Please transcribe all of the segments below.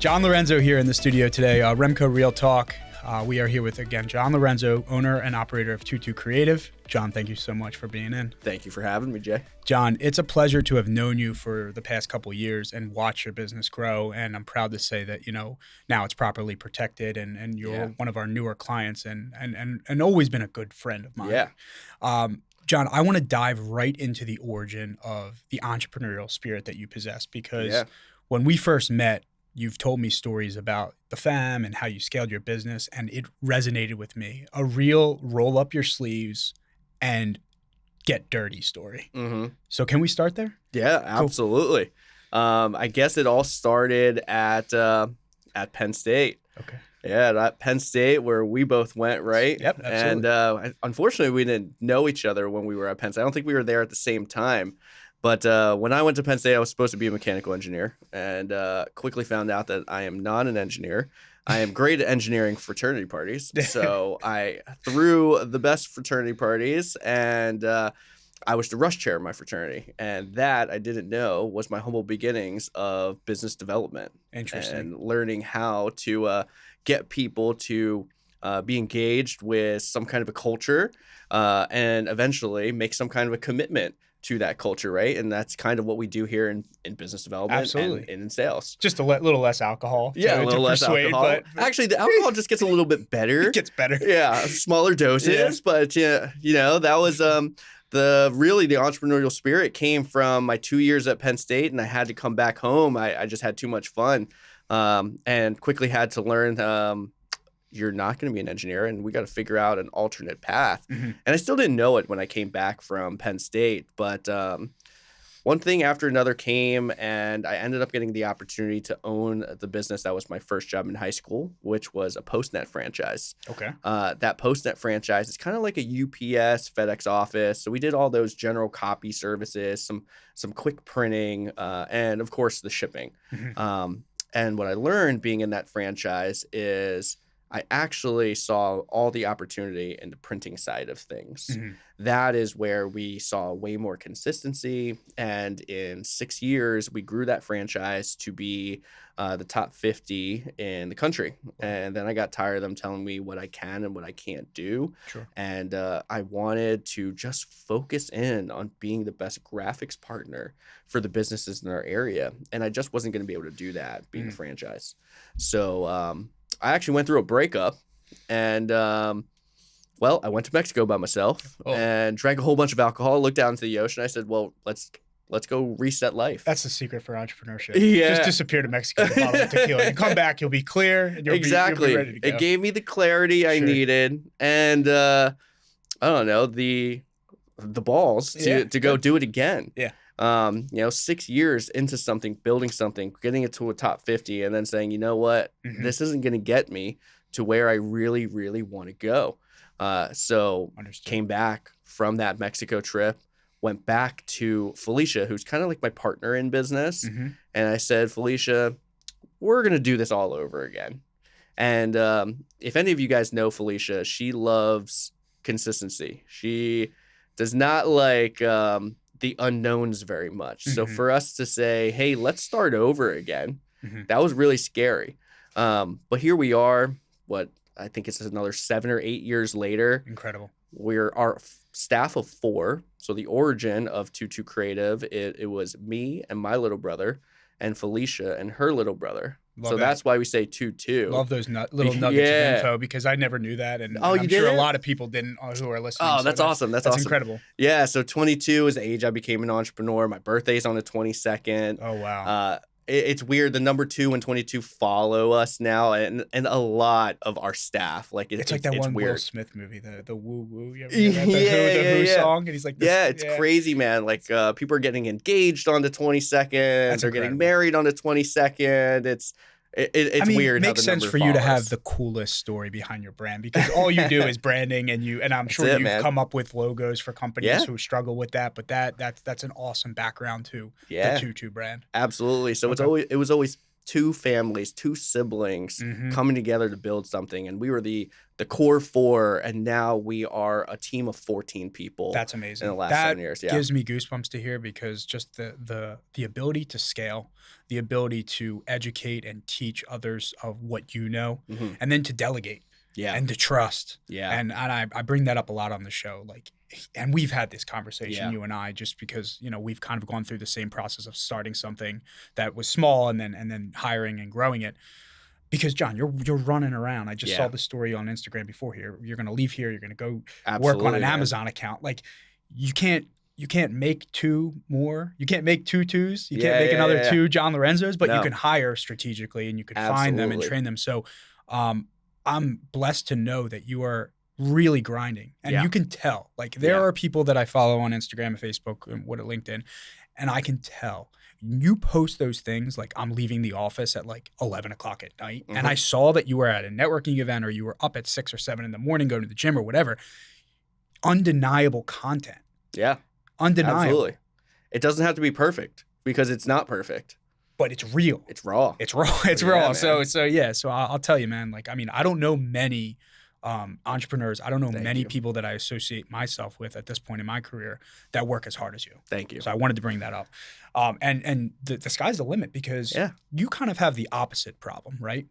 John Lorenzo here in the studio today, REMCO Real Talk. We are here with, again, John Lorenzo, owner and operator of TwoTwo Creative. John, thank you so much for being in. Thank you for having me, Jay. John, it's a pleasure to have known you for the past couple of years and watch your business grow. And I'm proud to say that, now it's properly protected and you're one of our newer clients and always been a good friend of mine. Yeah. John, I want to dive right into the origin of the entrepreneurial spirit that you possess because when we first met, you've told me stories about the fam and how you scaled your business, and it resonated with me. A real roll up your sleeves and get dirty story. Mm-hmm. So can we start there? Yeah, absolutely. Cool. I guess it all started at Penn State. Okay. Yeah, at Penn State where we both went, right? Yep, absolutely. And unfortunately, we didn't know each other when we were at Penn State. I don't think we were there at the same time. But when I went to Penn State, I was supposed to be a mechanical engineer and quickly found out that I am not an engineer. I am great at engineering fraternity parties. So I threw the best fraternity parties and I was the rush chair of my fraternity. And that, I didn't know, was my humble beginnings of business development. Interesting. And learning how to get people to be engaged with some kind of a culture and eventually make some kind of a commitment to that culture, right? And that's kind of what we do here in business development. Absolutely. And in sales. Just a little less alcohol. Yeah, a little less alcohol. But actually, the alcohol just gets a little bit better. It gets better. Yeah, smaller doses. But that was the entrepreneurial spirit came from my 2 years at Penn State, and I had to come back home. I just had too much fun and quickly had to learn you're not going to be an engineer and we got to figure out an alternate path. Mm-hmm. And I still didn't know it when I came back from Penn State, but one thing after another came and I ended up getting the opportunity to own the business that was my first job in high school, which was a Postnet franchise. Okay. That Postnet franchise is kind of like a UPS, FedEx office. So we did all those general copy services, some quick printing, and of course the shipping. Mm-hmm. And what I learned being in that franchise is I actually saw all the opportunity in the printing side of things. Mm-hmm. That is where we saw way more consistency. And in 6 years, we grew that franchise to be the top 50 in the country. And then I got tired of them telling me what I can and what I can't do. Sure. And I wanted to just focus in on being the best graphics partner for the businesses in our area. And I just wasn't going to be able to do that being a franchise. So, I actually went through a breakup and, I went to Mexico by myself and drank a whole bunch of alcohol, looked out into the ocean. I said, well, let's go reset life. That's the secret for entrepreneurship. Yeah. Just disappear to Mexico with a bottle of tequila. You come back, you'll be clear. And you'll be ready to go. It gave me the clarity I needed. And, I don't know, the balls to go do it again. Yeah. 6 years into something, building something, getting it to a top 50, and then saying, you know what, this isn't going to get me to where I really, really want to go. So came back from that Mexico trip, went back to Felicia, who's kind of like my partner in business. Mm-hmm. And I said, Felicia, we're going to do this all over again. And if any of you guys know Felicia, she loves consistency. She does not like the unknowns very much. Mm-hmm. So for us to say, hey, let's start over again, that was really scary. But here we are, what I think it's another 7 or 8 years later. Incredible. We're our staff of 4. So the origin of TwoTwo Creative, it was me and my little brother and Felicia and her little brother. So that's why we say 2-2. Love those little nuggets of info because I never knew that. And I'm sure a lot of people didn't who are listening. Oh, that's awesome. That's awesome. Incredible. Yeah. So 22 is the age I became an entrepreneur. My birthday's on the 22nd. Oh, wow. It's weird. The number 2 and 22 follow us now, and a lot of our staff. Like it's like that one weird. Will Smith movie, the Woo Woo. You ever hear that? The Who song, and he's like, it's crazy, man. Like people are getting engaged on the 22nd. They're getting married on the 22nd. It's weird. It makes sense for you to have the coolest story behind your brand because all you do is branding, and I'm sure you've come up with logos for companies who struggle with that. But that's an awesome background to the TwoTwo brand. Absolutely. So it was always two families, two siblings coming together to build something. And we were the core four, and now we are a team of 14 people. That's amazing. In the last 7 years. Yeah. Gives me goosebumps to hear, because just the ability to scale, the ability to educate and teach others of what you know, and then to delegate. Yeah. And to trust. Yeah. And I bring that up a lot on the show. Like, and we've had this conversation, you and I, just because, you know, we've kind of gone through the same process of starting something that was small and then hiring and growing it. Because John, you're running around. I just saw the story on Instagram before here. You're going to leave here. You're going to go work on an Amazon account. Like, you can't make two more. You can't make two twos. You can't make another two John Lorenzos, but you can hire strategically, and you can find them and train them. So, I'm blessed to know that you are really grinding, and you can tell. Like, there are people that I follow on Instagram and Facebook and LinkedIn, and I can tell. You post those things like, I'm leaving the office at like 11 o'clock at night, and I saw that you were at a networking event, or you were up at 6 or 7 in the morning going to the gym or whatever. Undeniable content. Yeah. Undeniable. Absolutely. It doesn't have to be perfect, because it's not perfect. But it's real. It's raw. It's raw. It's raw. Man. So I'll tell you, man, like, I mean, I don't know many entrepreneurs. I don't know many people that I associate myself with at this point in my career that work as hard as you. Thank you. So I wanted to bring that up. And the sky's the limit, because you kind of have the opposite problem, right?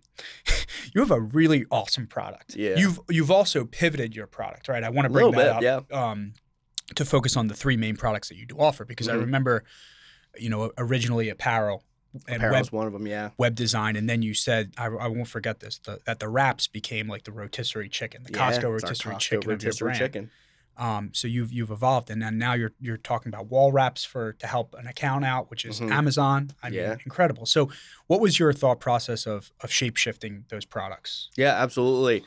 You have a really awesome product. Yeah. You've also pivoted your product, right? I want to bring that up to focus on the three main products that you do offer, because I remember, you know, originally apparel. And apparel's one of them, yeah. Web design, and then you said, I won't forget this, that the wraps became like the rotisserie chicken, the Costco rotisserie chicken of your brand. So you've evolved, and then now you're talking about wall wraps to help an account out, which is Amazon. I mean, incredible. So what was your thought process of shape shifting those products? Yeah, absolutely.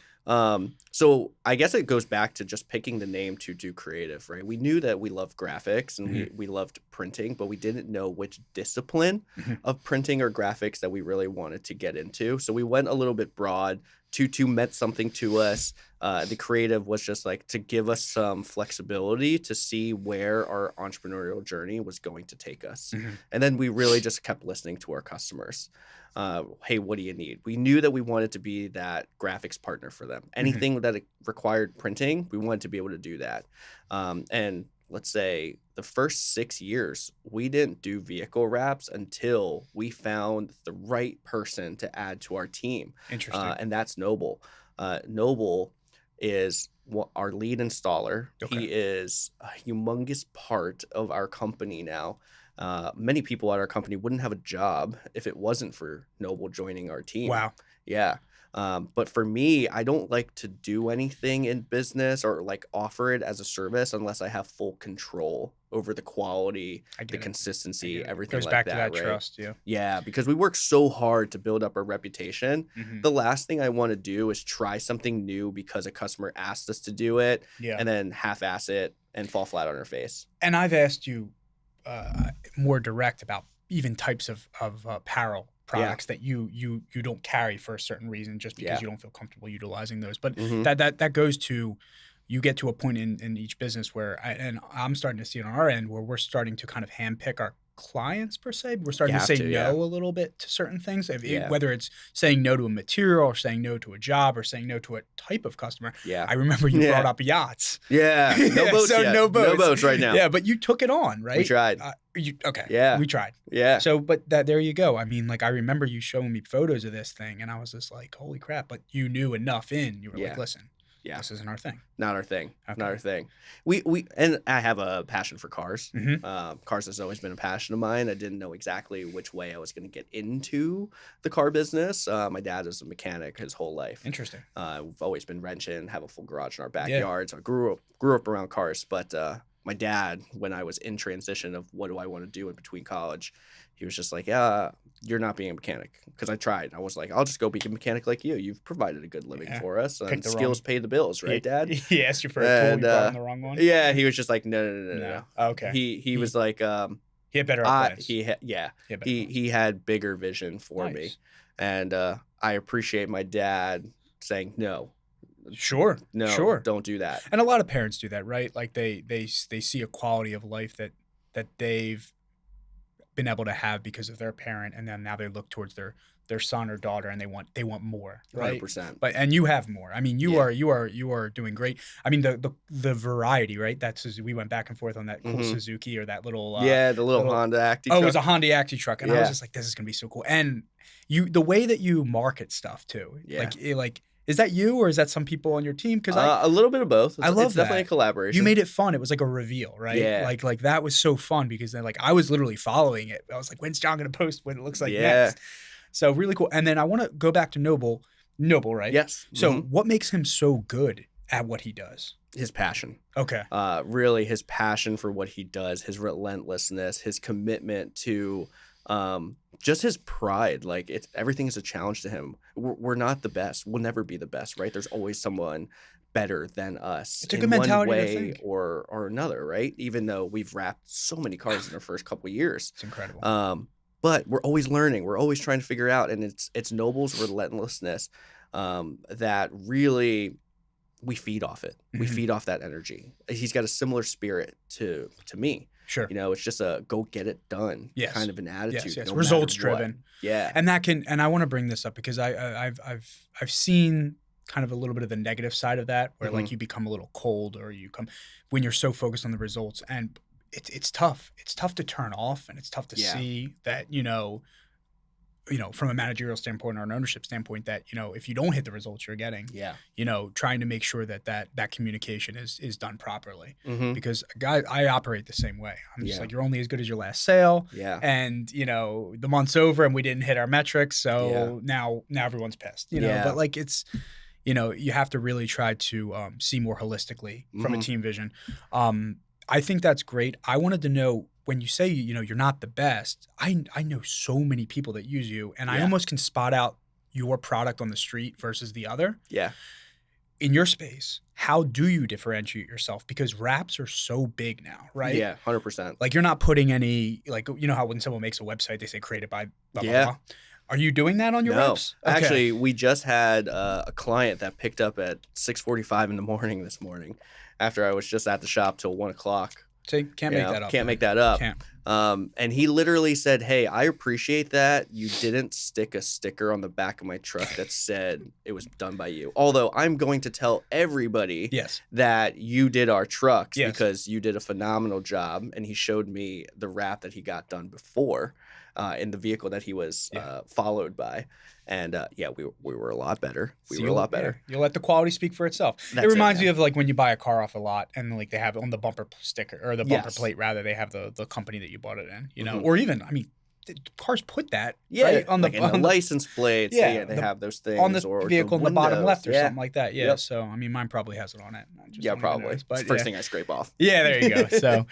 So I guess it goes back to just picking the name TwoTwo Creative, right? We knew that we loved graphics and we loved printing, but we didn't know which discipline of printing or graphics that we really wanted to get into. So we went a little bit broad. TwoTwo meant something to us. The creative was just like to give us some flexibility to see where our entrepreneurial journey was going to take us. And then we really just kept listening to our customers. Hey, what do you need? We knew that we wanted to be that graphics partner for them. Anything that required printing, we wanted to be able to do that. And let's say the first 6 years, we didn't do vehicle wraps until we found the right person to add to our team. Interesting. And that's Noble. Noble is our lead installer. Okay. He is a humongous part of our company now. Many people at our company wouldn't have a job if it wasn't for Noble joining our team. Wow. Yeah. But for me, I don't like to do anything in business or like offer it as a service unless I have full control over the quality, the consistency, everything like that. Goes back to that trust, yeah. Yeah, because we work so hard to build up our reputation. The last thing I want to do is try something new because a customer asked us to do it and then half-ass it and fall flat on our face. And I've asked you more direct about even types of apparel products that you don't carry for a certain reason, just because you don't feel comfortable utilizing those. But that goes to, you get to a point in each business where I'm starting to see it on our end, where we're starting to kind of handpick our clients per se. We're starting to say no a little bit to certain things, whether it's saying no to a material or saying no to a job or saying no to a type of customer. I remember you brought up yachts. No boats yet. No boats right now. Yeah, but you took it on, right? We tried. We tried. Yeah. So, but there you go. I mean, like, I remember you showing me photos of this thing, and I was just like, holy crap. But you knew enough you were like, listen. This isn't our thing. Not our thing. Okay. Not our thing. We and I have a passion for cars. Cars has always been a passion of mine. I didn't know exactly which way I was going to get into the car business. My dad is a mechanic his whole life. Interesting. We've always been wrenching, have a full garage in our backyard. So I grew up around cars. But my dad, when I was in transition of what do I want to do in between college, he was just like, yeah, you're not being a mechanic. Because I tried. I was like, I'll just go be a mechanic like you. You've provided a good living for us. And skills pay the bills, right, Dad? He asked you for a tool, you brought in the wrong one? Yeah, he was just like, no. Okay. He was like... he had better plans. He had bigger vision for me. And I appreciate my dad saying no. Sure. Don't do that. And a lot of parents do that, right? Like they see a quality of life that they've been able to have because of their parent, and then now they look towards their son or daughter and they want more, right? 100%. But and you have more. I mean, you Yeah. are doing great. I mean, the variety, right? That's we went back and forth on that cool Suzuki or that little the little Honda Acti truck. Oh, it was a Honda Acti truck, and I was just like, this is gonna be so cool. And the way that you market stuff too, like is that you or is that some people on your team? Because a little bit of both. I love it's definitely a collaboration. You made it fun. It was like a reveal, right? Yeah. Like that was so fun because then I was literally following it. I was like, when's John gonna post what it looks like next? So really cool. And then I want to go back to Noble, right? Yes. So what makes him so good at what he does? His passion. Okay. Really his passion for what he does, his relentlessness, his commitment to just his pride. Like everything is a challenge to him. We're not the best. We'll never be the best, right? There's always someone better than us. It's a good mentality one to way think. or another, right? Even though we've wrapped so many cars in our first couple of years. It's incredible. But we're always learning. We're always trying to figure out, and it's Noble's relentlessness that really we feed off it. We feed off that energy. He's got a similar spirit to me. Sure. It's just a go get it done kind of an attitude. Yes. No Results driven. Yeah. And I want to bring this up because I've seen kind of a little bit of the negative side of that where like you become a little cold or when you're so focused on the results, and it's tough. It's tough to turn off, and it's tough to see that, from a managerial standpoint or an ownership standpoint that, if you don't hit the results you're getting, trying to make sure that communication is done properly. Because guys, I operate the same way. I'm just like, you're only as good as your last sale. Yeah. And, the month's over and we didn't hit our metrics. So now everyone's pissed, but like it's, you have to really try to see more holistically from a team vision. I think that's great. I wanted to know, when you say, you're not the best, I know so many people that use you, and I almost can spot out your product on the street versus the other. Yeah. In your space, how do you differentiate yourself? Because wraps are so big now, right? Yeah, 100%. Like you're not putting any, like, how when someone makes a website, they say created by blah, blah, blah. Are you doing that on your wraps? Okay. Actually, we just had a client that picked up at 6:45 in the morning this morning after I was just at the shop till 1 o'clock. So can't make that up. Can't make that up. Can't. And he literally said, hey, I appreciate that you didn't stick a sticker on the back of my truck that said it was done by you. Although I'm going to tell everybody that you did our trucks because you did a phenomenal job. And he showed me the wrap that he got done before in the vehicle that he was followed by. And we were a lot better. We were a lot better. You'll let the quality speak for itself. It reminds me of like when you buy a car off a lot and like they have on the bumper sticker or the bumper plate rather, they have the company that you bought it in, or even, I mean, cars put that right on the license plates. They have those things on the vehicle in the bottom left or something like that. Yep. So I mean, mine probably has it on it. Probably. But it's the first thing I scrape off. Yeah, there you go. So.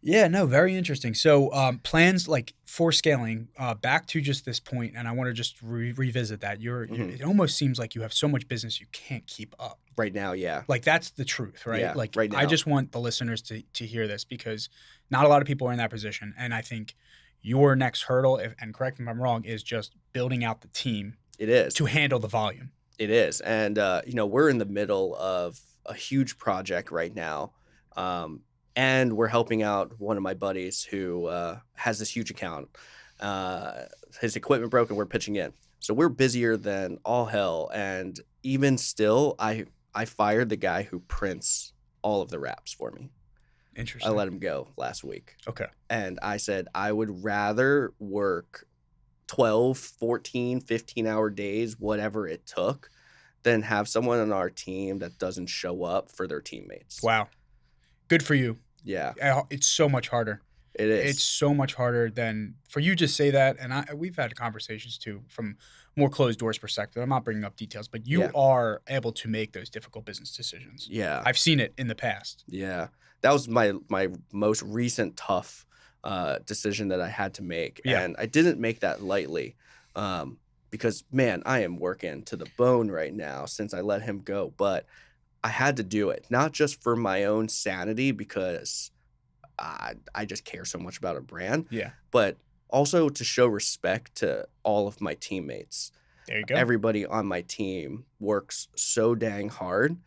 Yeah, no, very interesting. So plans like for scaling back to just this point, and I want to just revisit that. It almost seems like you have so much business you can't keep up. Right now, yeah. Like that's the truth, right? Yeah, like right now. I just want the listeners to hear this because not a lot of people are in that position. And I think your next hurdle, and correct me if I'm wrong, is just building out the team. It is. To handle the volume. It is. And, we're in the middle of a huge project right now. And we're helping out one of my buddies who has this huge account. His equipment broke and we're pitching in. So we're busier than all hell. And even still, I fired the guy who prints all of the wraps for me. Interesting. I let him go last week. Okay. And I said, I would rather work 12, 14, 15-hour days, whatever it took, than have someone on our team that doesn't show up for their teammates. Wow. Good for you. Yeah. It's so much harder. It is. It's so much harder than for you just say that. And we've had conversations too from more closed doors perspective. I'm not bringing up details, but you are able to make those difficult business decisions. Yeah. I've seen it in the past. Yeah. That was my most recent tough decision that I had to make. Yeah. And I didn't make that lightly because, man, I am working to the bone right now since I let him go. But I had to do it, not just for my own sanity because I just care so much about a brand, but also to show respect to all of my teammates. There you go. Everybody on my team works so dang hard,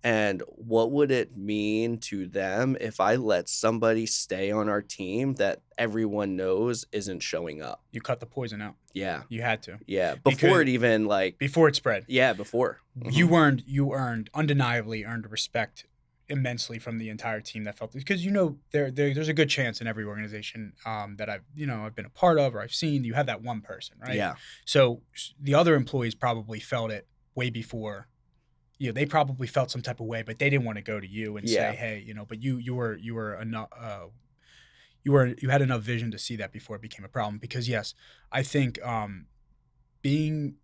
And what would it mean to them if I let somebody stay on our team that everyone knows isn't showing up? You cut the poison out. Yeah. You had to. Yeah. Before it even before it spread. Yeah, before. Mm-hmm. You undeniably earned respect immensely from the entire team that felt this, because there's a good chance in every organization that I've been a part of or I've seen, you have that one person, right? Yeah. So the other employees probably felt it way before. They probably felt some type of way, but they didn't want to go to you and say, hey, but you were enough. You had enough vision to see that before it became a problem. Because yes, I think being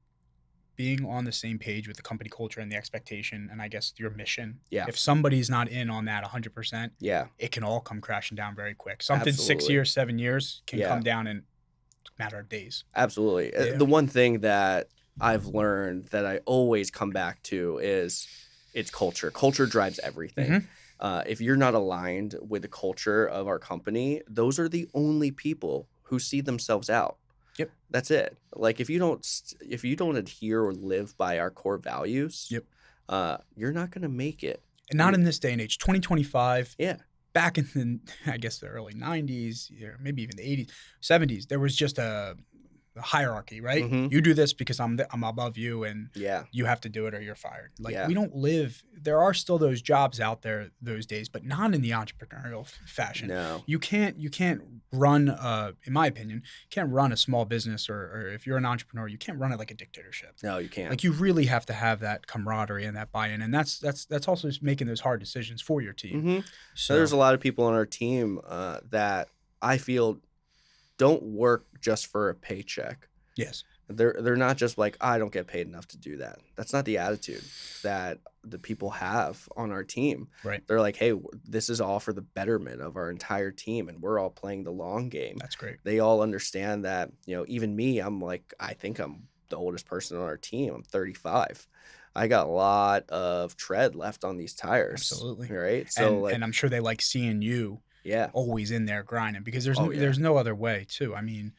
on the same page with the company culture and the expectation and I guess your mission. Yeah. If somebody's not in on that 100%, it can all come crashing down very quick. Something Absolutely. 6 years, 7 years can come down in a matter of days. Absolutely. The one thing that I've learned that I always come back to is it's culture. Culture drives everything. Mm-hmm. If you're not aligned with the culture of our company, those are the only people who see themselves out. Yep. That's it. Like if you don't adhere or live by our core values, you're not going to make it. And not in this day and age. 2025. Yeah. Back in the early 90s, or maybe even the 80s, 70s, there was just a hierarchy, right? Mm-hmm. You do this because I'm above you, and you have to do it or you're fired. We don't live. There are still those jobs out there those days, but not in the entrepreneurial fashion. No, you can't run. In my opinion, can't run a small business, or if you're an entrepreneur, you can't run it like a dictatorship. No, you can't. You really have to have that camaraderie and that buy-in, and that's also making those hard decisions for your team. Mm-hmm. So there's a lot of people on our team that I feel don't work just for a paycheck. Yes. They're not just like, I don't get paid enough to do that. That's not the attitude that the people have on our team. Right. They're like, hey, this is all for the betterment of our entire team, and we're all playing the long game. That's great. They all understand that, even me, I'm like, I think I'm the oldest person on our team. I'm 35. I got a lot of tread left on these tires. Absolutely. Right. So and I'm sure they like seeing you always in there grinding, because there's no other way too. I mean,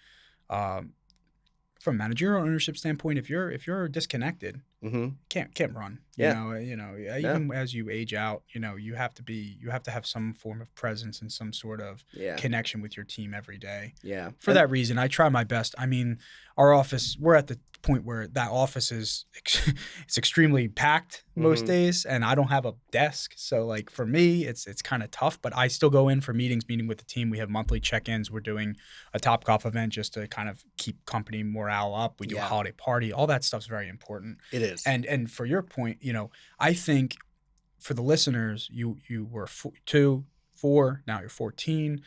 from a managerial ownership standpoint, if you're disconnected, can't run. Even as you age out, you have to have some form of presence and some sort of connection with your team every day. Yeah. For that reason, I try my best. I mean, our office, we're at the point where that office is it's extremely packed most days, and I don't have a desk, so for me it's kind of tough, but I still go in for meeting with the team. We have monthly check-ins. We're doing a Topgolf event just to kind of keep company morale up. We do a holiday party. All that stuff's very important. It is. And for your point, I think for the listeners, you were 2, 4, now you're 14.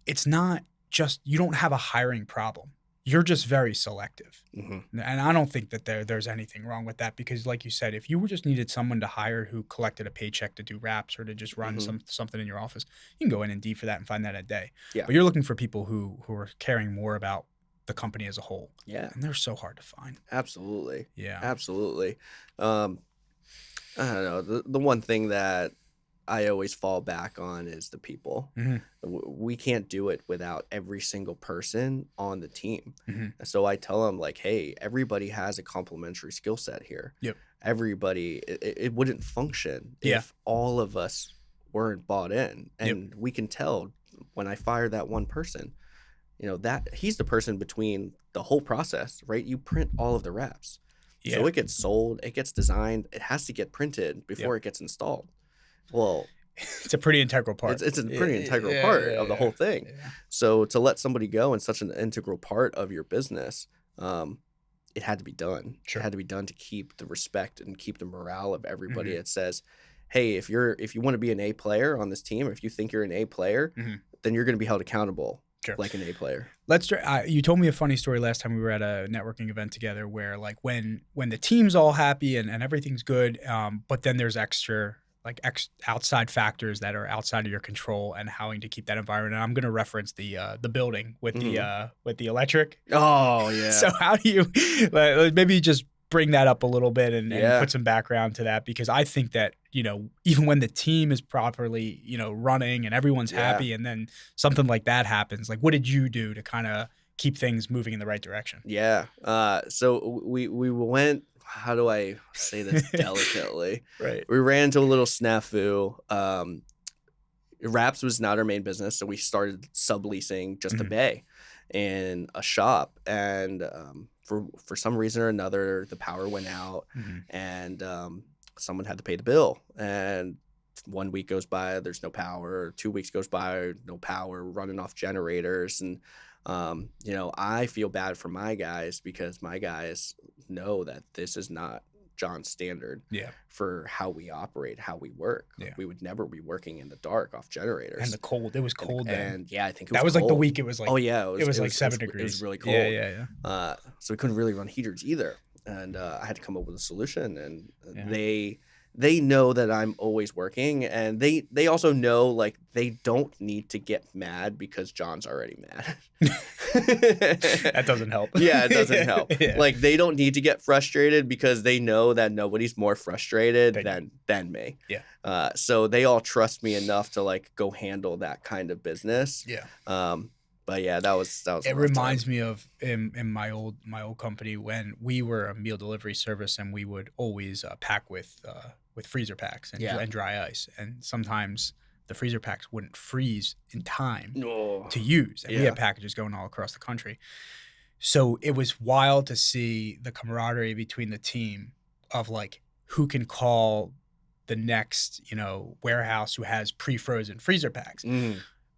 It's not just, you don't have a hiring problem. You're just very selective. Mm-hmm. And I don't think that there's anything wrong with that, because like you said, if you just needed someone to hire who collected a paycheck to do raps or to just run something in your office, you can go in Indeed for that and find that a day. Yeah. But you're looking for people who are caring more about the company as a whole. Yeah. And they're so hard to find. Absolutely. Yeah. Absolutely. I don't know. The one thing that I always fall back on is the people. Mm-hmm. We can't do it without every single person on the team. Mm-hmm. So I tell them hey, everybody has a complementary skill set here. Yep. Everybody, it wouldn't function if all of us weren't bought in. And we can tell when I fire that one person, that he's the person between the whole process, right? You print all of the wraps. Yeah. So it gets sold, it gets designed, it has to get printed before it gets installed. Well, it's a pretty integral part. It's a pretty integral part of the whole thing. Yeah. So to let somebody go in such an integral part of your business, it had to be done. Sure. It had to be done to keep the respect and keep the morale of everybody. Mm-hmm. It says, hey, if you want to be an A player on this team, or if you think you're an A player, then you're going to be held accountable. Sure. Like an A player. You told me a funny story last time we were at a networking event together, where when the team's all happy and everything's good, but then there's extra outside factors that are outside of your control and having to keep that environment. And I'm going to reference the building with the electric. Oh yeah. So how do you maybe just bring that up a little bit and put some background to that? Because I think that, even when the team is properly, running and everyone's happy, and then something like that happens, what did you do to kind of keep things moving in the right direction? Yeah. So we went how do I say this delicately? Right. We ran into a little snafu. Wraps was not our main business, so we started subleasing just a bay in a shop, and for some reason or another, the power went out, and someone had to pay the bill. And 1 week goes by, there's no power. 2 weeks goes by, no power, running off generators. And you know, I feel bad for my guys because my guys know that this is not John's standard for how we operate, how we work. Like, we would never be working in the dark off generators. And the cold, it was cold then. And yeah, I think that was cold. Like the week it was like, it was like 7 degrees. It was really cold. Yeah. So we couldn't really run heaters either. And I had to come up with a solution. And they know that I'm always working, and they also know, like, they don't need to get mad because John's already mad. That doesn't help. Yeah, it doesn't help. Like, they don't need to get frustrated because they know that nobody's more frustrated than me. So they all trust me enough to, like, go handle that kind of business. But yeah, that was it reminds me of in my old company when we were a meal delivery service, and we would always pack with freezer packs and dry ice, and sometimes the freezer packs wouldn't freeze in time to use, and we had packages going all across the country. So it was wild to see the camaraderie between the team of, like, who can call the next, you know, warehouse who has pre-frozen freezer packs.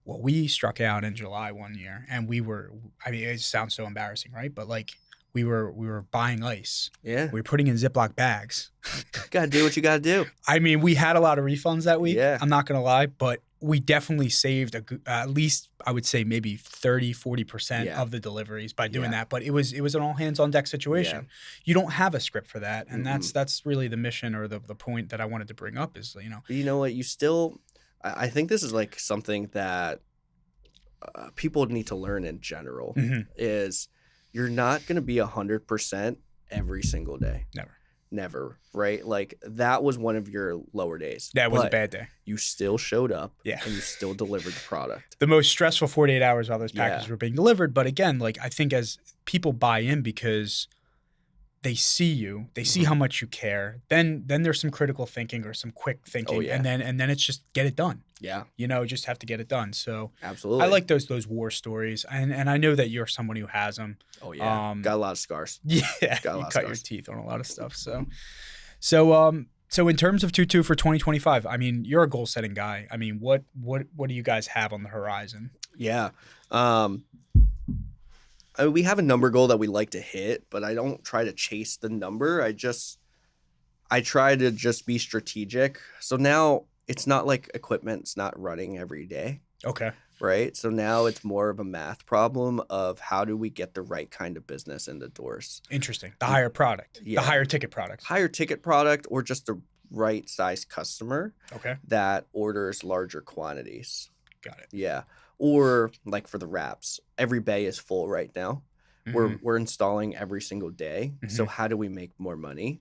Well, we struck out in July one year, and we were, I mean, it sounds so embarrassing, right? But, like, we were buying ice. We were putting in Ziploc bags. Gotta do what you gotta do. I mean, we had a lot of refunds that week. I'm not gonna lie, but we definitely saved at least, I would say, maybe 30-40% of the deliveries by doing that. But it was an all hands on deck situation. You don't have a script for that, and that's really the mission, or the point that I wanted to bring up is, you know. But you know what? You still, I think this is, like, something that people need to learn in general is, you're not going to be 100% every single day. Never, right? Like, that was one of your lower days. That was a bad day. You still showed up, and you still delivered the product. The most stressful 48 hours while those packages were being delivered. But again, like, I think as people buy in because they see you, they see how much you care, then there's some critical thinking or some quick thinking, and then it's just get it done. You know, just have to get it done. So absolutely, I like those war stories, and I know that you're someone who has them. Got a lot of scars. You cut your teeth on a lot of stuff. So in terms of TwoTwo for 2025, I mean, you're a goal setting guy. I mean, what do you guys have on the horizon? I mean, we have a number goal that we like to hit, but I don't try to chase the number. I try to just be strategic. So now it's not like equipment's not running every day. Right? So now it's more of a math problem of how do we get the right kind of business in the doors. Interesting. The higher product. The higher ticket product. Higher ticket product, or just the right size customer that orders larger quantities. Got it. Or, like, for the wraps, every bay is full right now. We're installing every single day. So how do we make more money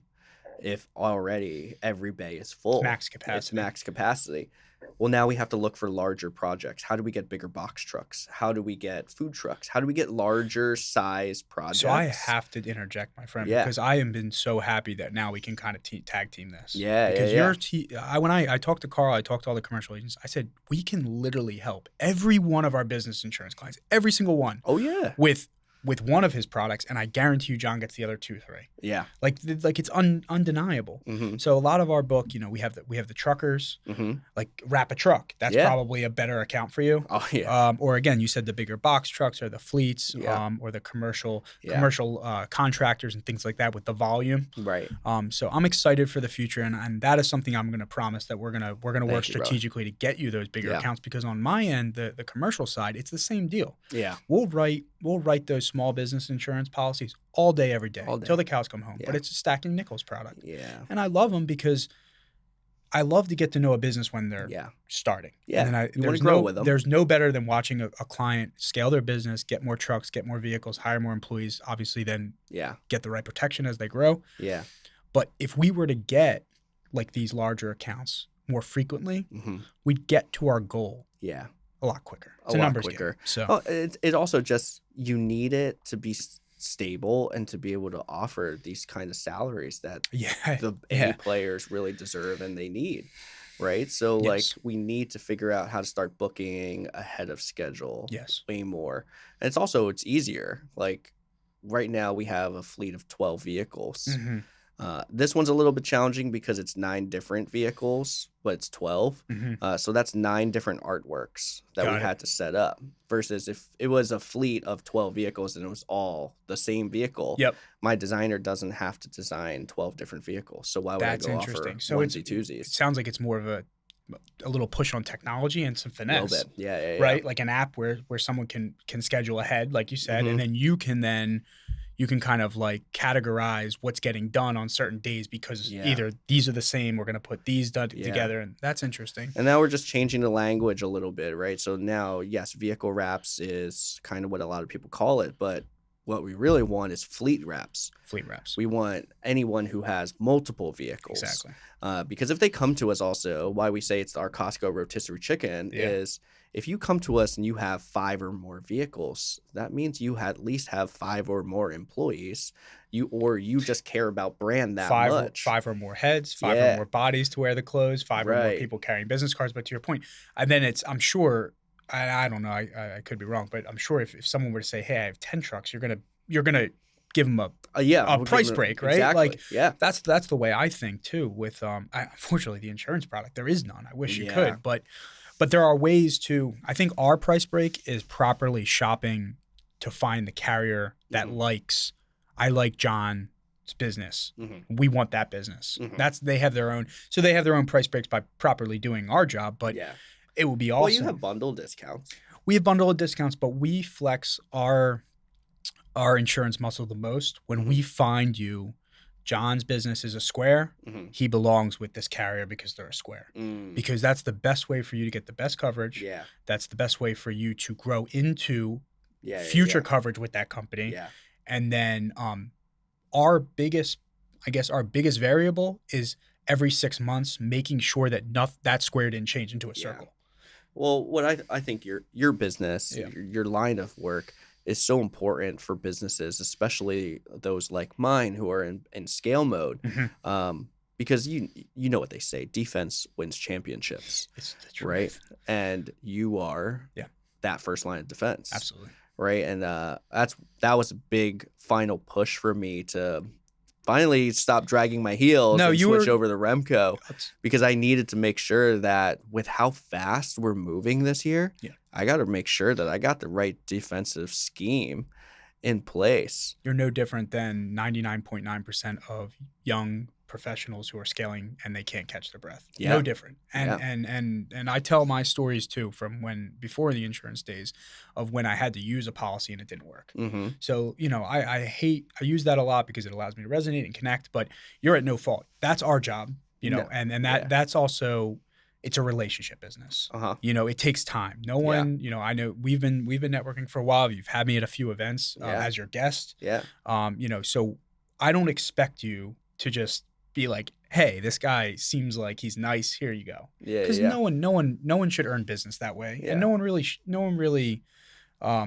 if already every bay is full? Max capacity. It's max capacity. Well, now we have to look for larger projects. How do we get bigger box trucks? How do we get food trucks? How do we get larger size projects? So I have to interject, my friend, because I have been so happy that now we can kind of tag team this. Because when I talked to Carl, I talked to all the commercial agents, I said, we can literally help every one of our business insurance clients, every single one. With one of his products, and I guarantee you John gets the other 2 or 3. Like it's undeniable. So a lot of our book, you know, we have the truckers, like wrap a truck. That's probably a better account for you. Or again, you said the bigger box trucks or the fleets, or the commercial contractors and things like that with the volume. So I'm excited for the future, and that is something I'm going to promise that we're gonna work strategically to get you those bigger accounts, because on my end, the commercial side, it's the same deal. We'll write those small business insurance policies all day, every day, until the cows come home. But it's a stacking nickels product. And I love them because I love to get to know a business when they're starting. And then you want to grow with them. There's no better than watching a client scale their business, get more trucks, get more vehicles, hire more employees, obviously then get the right protection as they grow. But if we were to get, like, these larger accounts more frequently, we'd get to our goal a lot quicker. It's a numbers game. So it also just, you need it to be stable and to be able to offer these kind of salaries that the A players really deserve and they need. Right. So like we need to figure out how to start booking ahead of schedule. Way more. And it's easier. Like right now we have a fleet of 12 vehicles. This one's a little bit challenging because it's 9 different vehicles, but it's 12. So that's 9 different artworks that we had to set up versus if it was a fleet of 12 vehicles and it was all the same vehicle. My designer doesn't have to design 12 different vehicles. So why would I go offer onesie-twosies? It sounds like it's more of a little push on technology and some finesse. A little bit. Yeah. Right? Like an app where someone can schedule ahead, like you said, and then you can kind of like categorize what's getting done on certain days because either these are the same, we're going to put these together, and that's interesting. And now we're just changing the language a little bit, right? So now, yes, vehicle wraps is kind of what a lot of people call it, but what we really want is fleet wraps. Fleet wraps. We want anyone who has multiple vehicles. Exactly. Because if they come to us also, why we say it's our Costco rotisserie chicken is if you come to us and you have 5 or more vehicles, that means you at least have 5 or more employees. You just care about brand that much. 5 or more heads, 5 or more bodies to wear the clothes, 5 or more people carrying business cards. But to your point, and then I'm sure, I don't know, I could be wrong, but I'm sure if someone were to say, hey, I have 10 trucks, you're gonna give them a price break, right? Exactly. Like that's the way I think too. With unfortunately the insurance product, there is none. I wish you could, but there are ways to. I think our price break is properly shopping to find the carrier that likes. I like John's business. We want that business. They have their own. So they have their own price breaks by properly doing our job. But it would be awesome. Well, you have bundle discounts. We have bundle discounts, but we flex our insurance muscle the most when we find you. John's business is a square. He belongs with this carrier because they're a square. Because that's the best way for you to get the best coverage. That's the best way for you to grow into future coverage with that company. And then our biggest variable is every 6 months making sure that that square didn't change into a circle. Well, what I think your business, your line of work is so important for businesses, especially those like mine who are in scale mode, because you know what they say, defense wins championships. It's the truth. Right? And you are that first line of defense. Absolutely. Right? And that was a big final push for me to finally stop dragging my heels and switch over to REMCO because I needed to make sure that with how fast we're moving this year, I got to make sure that I got the right defensive scheme in place. You're no different than 99.9% of young professionals who are scaling and they can't catch their breath. No different. And I tell my stories too from before the insurance days of when I had to use a policy and it didn't work. So, I use that a lot because it allows me to resonate and connect, but you're at no fault. That's our job, and that's also, it's a relationship business. It takes time. No one, I know we've been networking for a while. You've had me at a few events as your guest. So I don't expect you to just be like, hey, this guy seems like he's nice. Here you go. Because no one should earn business that way, and no one really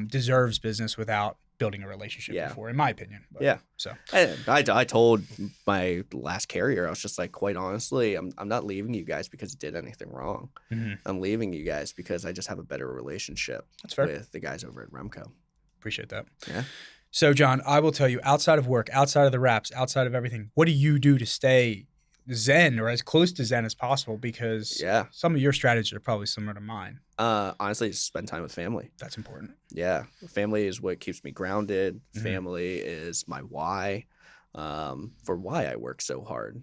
deserves business without building a relationship before, in my opinion. But, so and I told my last carrier, I was just like, quite honestly, I'm not leaving you guys because you did anything wrong. I'm leaving you guys because I just have a better relationship with the guys over at REMCO. Appreciate that. Yeah. So, John, I will tell you, outside of work, outside of the wraps, outside of everything, what do you do to stay zen or as close to zen as possible? Because some of your strategies are probably similar to mine. Honestly, just spend time with family. That's important. Yeah. Family is what keeps me grounded. Family is my why, for why I work so hard.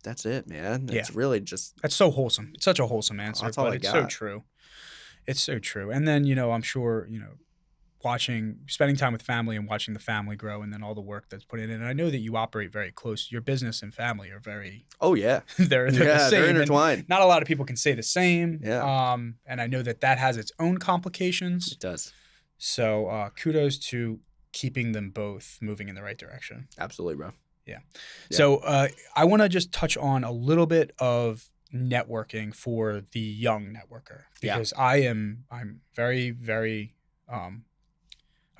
That's it, man. It's really just... That's so wholesome. It's such a wholesome answer. That's all I got. It's so true. It's so true. And then, I'm sure, spending time with family and watching the family grow and then all the work that's put in it. And I know that you operate very close. Your business and family are very... Oh, yeah. they're the same. They're intertwined. And not a lot of people can say the same. Yeah. And I know that has its own complications. It does. So kudos to keeping them both moving in the right direction. Very bro. Yeah. So I want to just touch on a little bit of networking for the young networker because I'm very, very...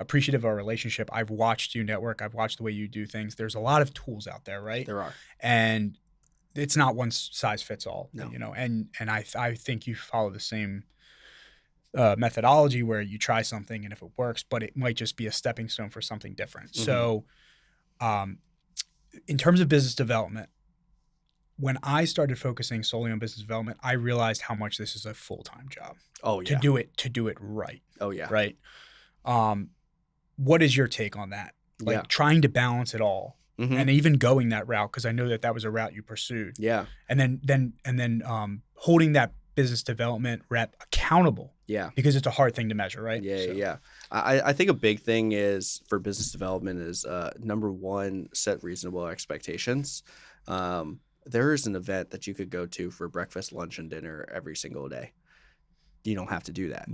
appreciative of our relationship. I've watched you network. I've watched the way you do things. There's a lot of tools out there, right? There are. And it's not one size fits all, No. you know, and I think you follow the same methodology where you try something and if it works, but it might just be a stepping stone for something different. Mm-hmm. So in terms of business development, when I started focusing solely on business development, I realized how much this is a full-time job. Oh yeah. To do it right. Oh yeah. Right. What is your take on that? Like trying to balance it all, mm-hmm. and even going that route, because I know that was a route you pursued. Yeah. And then holding that business development rep accountable. Yeah. Because it's a hard thing to measure, right? Yeah. So. Yeah. I think a big thing is for business development is number one, set reasonable expectations. There is an event that you could go to for breakfast, lunch, and dinner every single day. You don't have to do that,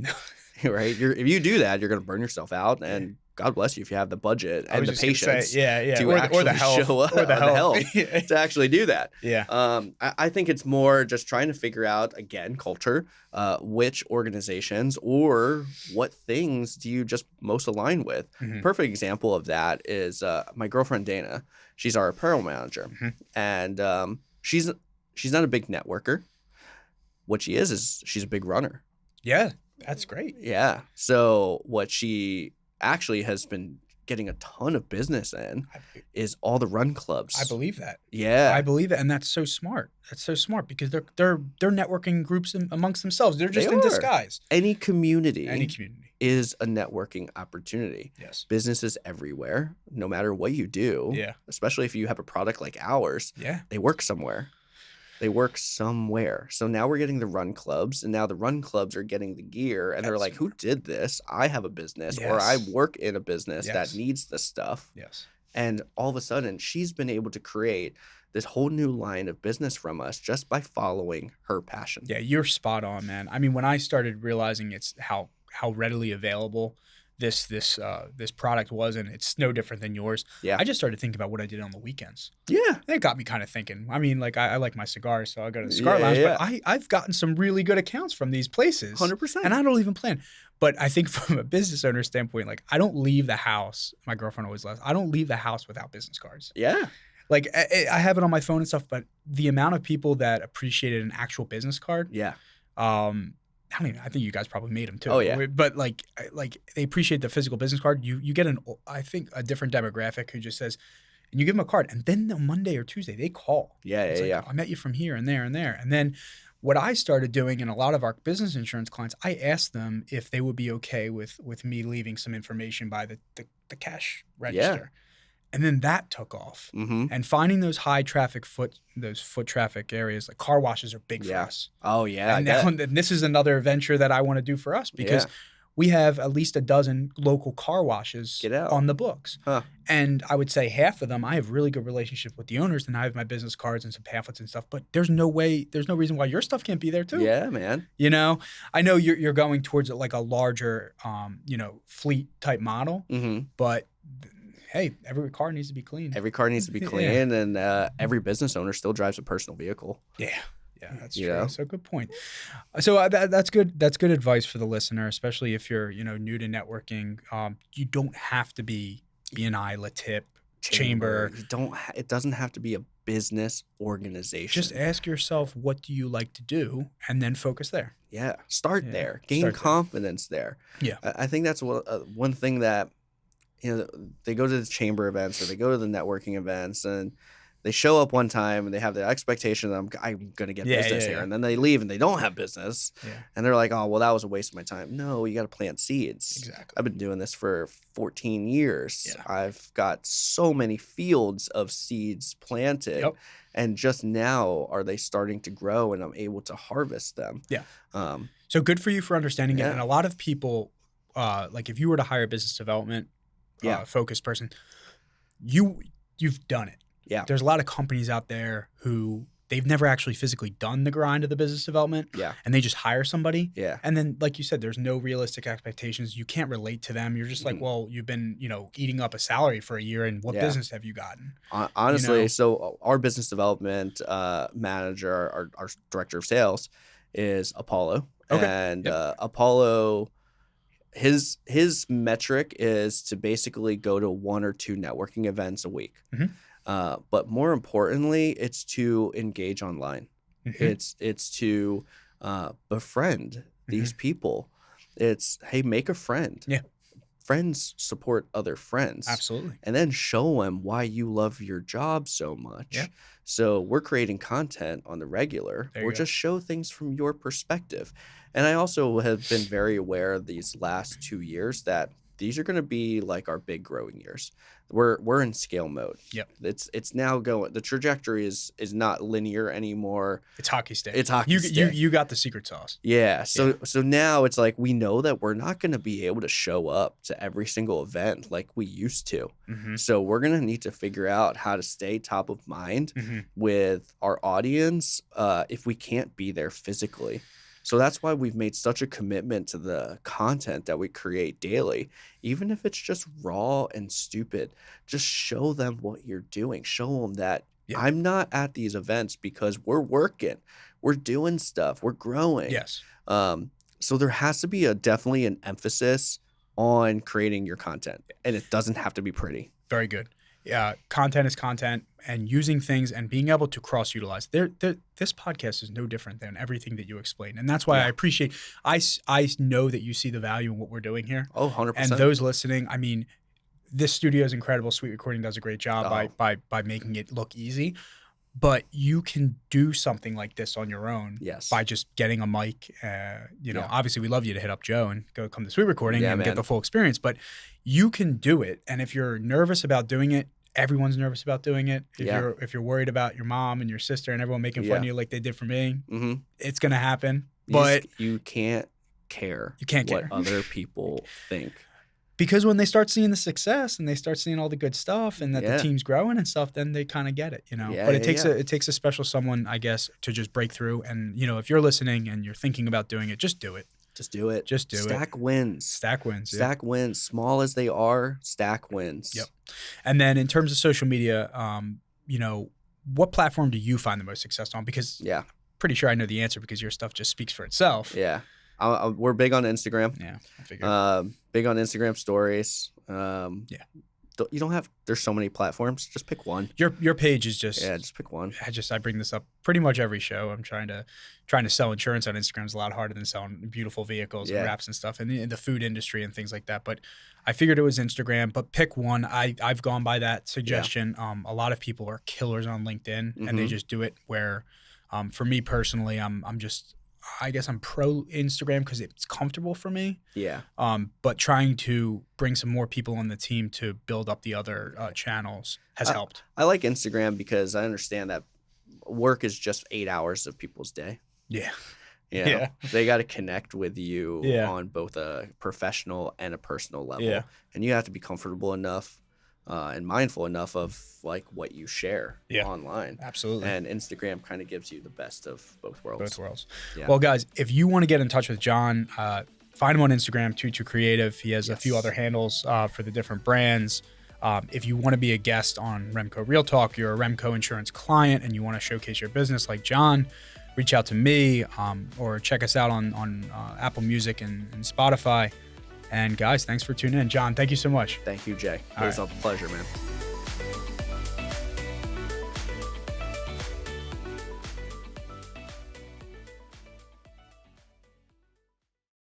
right? If you do that, you're going to burn yourself out, and God bless you if you have the budget and the patience to actually show up, or the health to actually do that. Yeah. I think it's more just trying to figure out, again, culture, which organizations or what things do you just most align with. Mm-hmm. Perfect example of that is my girlfriend Dana. She's our apparel manager, mm-hmm. and she's not a big networker. What she is she's a big runner. Yeah, that's great. Yeah. So what she actually has been getting a ton of business in is all the run clubs. I believe that. Yeah. I believe it. And that's so smart. That's so smart because they're networking groups amongst themselves. They're just in disguise. Any community is a networking opportunity. Yes. Businesses everywhere, no matter what you do, especially if you have a product like ours, they work somewhere. So now we're getting the run clubs, and now the run clubs are getting the gear, and they're like, who did this? I have a business, or I work in a business that needs this stuff. Yes. And all of a sudden, she's been able to create this whole new line of business from us just by following her passion. Yeah, you're spot on, man. I mean, when I started realizing it's how readily available this product was, and it's no different than yours. Yeah. I just started thinking about what I did on the weekends. Yeah. And it got me kind of thinking. I mean, like I like my cigars, so I go to the cigar lounge, but I've gotten some really good accounts from these places. 100%. And I don't even plan. But I think from a business owner standpoint, like I don't leave the house. My girlfriend always laughs. I don't leave the house without business cards. Yeah. Like I have it on my phone and stuff, but the amount of people that appreciated an actual business card. Yeah. I think you guys probably made them too. Oh yeah. But like they appreciate the physical business card. You get I think a different demographic who just says, and you give them a card, and then on Monday or Tuesday they call. Yeah. I met you from here and there and there. And then what I started doing, and a lot of our business insurance clients, I asked them if they would be okay with me leaving some information by the cash register. Yeah. And then that took off. Mm-hmm. And finding those high traffic foot traffic areas, like car washes are big for us. Oh yeah. And this is another venture that I want to do for us because we have at least a dozen local car washes on the books. Huh. And I would say half of them, I have really good relationships with the owners, and I have my business cards and some pamphlets and stuff, but there's no reason why your stuff can't be there too. Yeah, man. You know, I know you're going towards like a larger, fleet type model, mm-hmm. but hey, every car needs to be clean. Every car needs to be clean, and every business owner still drives a personal vehicle. Yeah, that's true. So good point. So that's good. That's good advice for the listener, especially if you're new to networking. You don't have to be BNI, LaTip, Chamber. It doesn't have to be a business organization. Just ask yourself, what do you like to do, and then focus there. Yeah, start there. Gain confidence there. Yeah, I think that's one thing that. They go to the chamber events or they go to the networking events and they show up one time and they have the expectation that I'm going to get business here. And then they leave and they don't have business. Yeah. And they're like, oh, well, that was a waste of my time. No, you got to plant seeds. Exactly. I've been doing this for 14 years. Yeah. I've got so many fields of seeds planted. Yep. And just now are they starting to grow and I'm able to harvest them. Yeah. So good for you for understanding it. And a lot of people, like if you were to hire a business development focused person, you've done it. Yeah. There's a lot of companies out there who they've never actually physically done the grind of the business development. Yeah. And they just hire somebody. Yeah. And then, like you said, there's no realistic expectations. You can't relate to them. You're just like, well, you've been, eating up a salary for a year, and what business have you gotten? Honestly, so our business development manager, our director of sales is Apollo. Okay. And Apollo, his metric is to basically go to 1 or 2 networking events a week. But more importantly, it's to engage online. It's to befriend these people. It's, hey, make a friend. Yeah. Friends support other friends. Absolutely. And then show them why you love your job so much. Yeah. So we're creating content on the regular. Or just show things from your perspective. And I also have been very aware these last 2 years that these are going to be like our big growing years. We're in scale mode. Yep. It's now going. The trajectory is not linear anymore. It's hockey stick. It's hockey stick. You got the secret sauce. Yeah. So now it's like we know that we're not going to be able to show up to every single event like we used to. So we're going to need to figure out how to stay top of mind with our audience if we can't be there physically. So that's why we've made such a commitment to the content that we create daily. Even if it's just raw and stupid, just show them what you're doing. Show them that I'm not at these events because we're working. We're doing stuff. We're growing. Yes. So there has to be definitely an emphasis on creating your content. And it doesn't have to be pretty. Very good. Content is content, and using things and being able to cross-utilize. This podcast is no different than everything that you explained. And that's why I appreciate, I know that you see the value in what we're doing here. Oh, 100%. And those listening, I mean, this studio is incredible. Sweet Recording does a great job by making it look easy. But you can do something like this on your own by just getting a mic. Obviously we love you to hit up Joe and come to Sweet Recording and get the full experience. But you can do it. And if you're nervous about doing it, everyone's nervous about doing it. If you're worried about your mom and your sister and everyone making fun of you like they did for me, it's gonna happen. But you can't care. You can't care what other people think. Because when they start seeing the success and they start seeing all the good stuff and that the team's growing and stuff, then they kind of get it, But it takes a special someone, I guess, to just break through. And if you're listening and you're thinking about doing it, just do it. Just do it. Just do it. Stack wins. Stack wins. Stack wins. Small as they are, stack wins. Yep. And then in terms of social media, what platform do you find the most success on? Because I'm pretty sure I know the answer because your stuff just speaks for itself. Yeah. We're big on Instagram. Yeah, I figured. Big on Instagram stories. You don't have. There's so many platforms. Just pick one. Your page is just. Yeah, just pick one. I bring this up pretty much every show. I'm trying to sell insurance on Instagram is a lot harder than selling beautiful vehicles and wraps and stuff, and in the food industry and things like that. But I figured it was Instagram. But pick one. I've gone by that suggestion. A lot of people are killers on LinkedIn, and they just do it. Where, for me personally, I guess I'm pro Instagram because it's comfortable for me. Yeah. But trying to bring some more people on the team to build up the other channels has helped. I like Instagram because I understand that work is just 8 hours of people's day. Yeah. They got to connect with you on both a professional and a personal level. Yeah. And you have to be comfortable enough and mindful enough of like what you share online. Absolutely. And Instagram kind of gives you the best of both worlds. Yeah. Well, guys, if you want to get in touch with John, find him on Instagram, TwoTwo Creative. He has a few other handles for the different brands. If you want to be a guest on REMCO Real Talk, you're a REMCO insurance client and you want to showcase your business like John, reach out to me or check us out on Apple Music and Spotify. And guys, thanks for tuning in. John, thank you so much. Thank you, Jay. It was a pleasure, man.